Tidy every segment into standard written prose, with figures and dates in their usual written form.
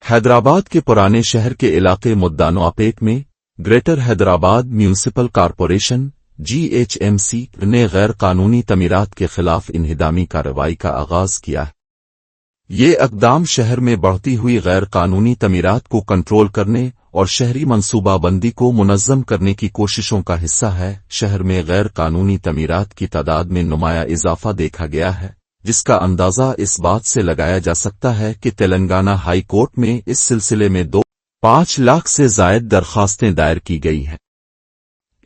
حیدرآباد کے پرانے شہر کے علاقے مدانوآپیٹ میں greater Hyderabad municipal corporation GHMC نے غیر قانونی تعمیرات کے خلاف انہدامی کارروائی کا آغاز کیا ہے۔ یہ اقدام شہر میں بڑھتی ہوئی غیر قانونی تعمیرات کو کنٹرول کرنے اور شہری منصوبہ بندی کو منظم کرنے کی کوششوں کا حصہ ہے۔ شہر میں غیر قانونی تعمیرات کی تعداد میں نمایاں اضافہ دیکھا گیا ہے، جس کا اندازہ اس بات سے لگایا جا سکتا ہے کہ تلنگانہ ہائی کورٹ میں اس سلسلے میں 5 لاکھ سے زائد درخواستیں دائر کی گئی ہیں۔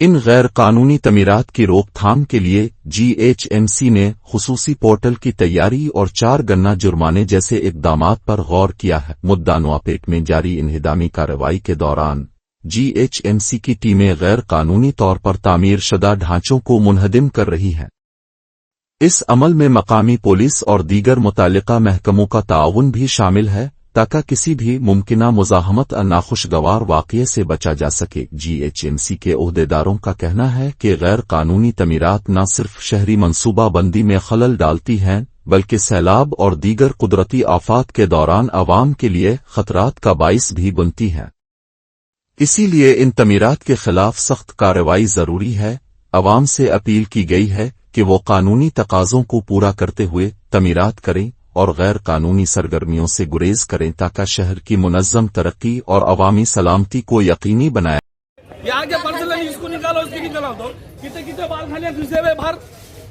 ان غیر قانونی تعمیرات کی روک تھام کے لیے GHMC نے خصوصی پورٹل کی تیاری اور 4 گنا جرمانے جیسے اقدامات پر غور کیا ہے۔ مدانوآپیٹ میں جاری انہدامی کارروائی کے دوران GHMC کی ٹیمیں غیر قانونی طور پر تعمیر شدہ ڈھانچوں کو منہدم کر رہی ہیں۔ اس عمل میں مقامی پولیس اور دیگر متعلقہ محکموں کا تعاون بھی شامل ہے تاکہ کسی بھی ممکنہ مزاحمت اور ناخوشگوار واقعے سے بچا جا سکے۔ GHMC کے عہدیداروں کا کہنا ہے کہ غیر قانونی تعمیرات نہ صرف شہری منصوبہ بندی میں خلل ڈالتی ہیں بلکہ سیلاب اور دیگر قدرتی آفات کے دوران عوام کے لیے خطرات کا باعث بھی بنتی ہیں۔ اسی لیے ان تعمیرات کے خلاف سخت کارروائی ضروری ہے۔ عوام سے اپیل کی گئی ہے کہ وہ قانونی تقاضوں کو پورا کرتے ہوئے تعمیرات کریں اور غیر قانونی سرگرمیوں سے گریز کریں تاکہ شہر کی منظم ترقی اور عوامی سلامتی کو یقینی بنائے۔ یہ آگے پرسنل اس کو نکالو، اس کی نکالو تو کتنے بال کھانے گھسے ہوئے باہر،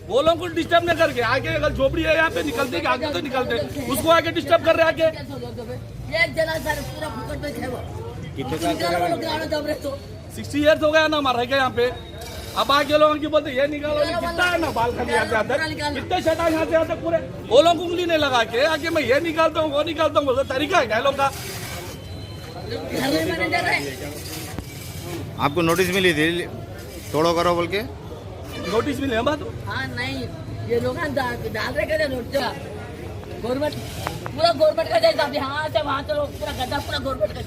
وہ لوگ کو ڈسٹرب نہ کر کے آگے اگر جھوپڑی ہے یہاں پہ نکلتے کہ آگے تو نکلتے، اس کو آگے ڈسٹرب کر رہے آگے۔ تو 60 ایئرس ہو گیا نا ہمارا رہ گیا یہاں پہ، اب آگے لوگوں کی بولتے یہ نکالو، کتنا ہے نا بال کھانے یہاں سے آتے کتنے شٹا یہاں سے آتے پورے، وہ لوگ انگلی نہیں لگا کے آگے میں یہ نکالتا ہوں وہ نکالتا ہوں، طریقہ ہے کیا لوگ کا۔ آپ کو نوٹس ملی تھی توڑو کرو بول کے؟ نوٹس ملے بات؟ ہاں نہیں، یہ لوگ ڈال رہے کہتے نوٹس گورنمنٹ پورا گورنمنٹ کا جیسا، یہاں سے وہاں چلو پورا گڈھا پورا گورنمنٹ کا۔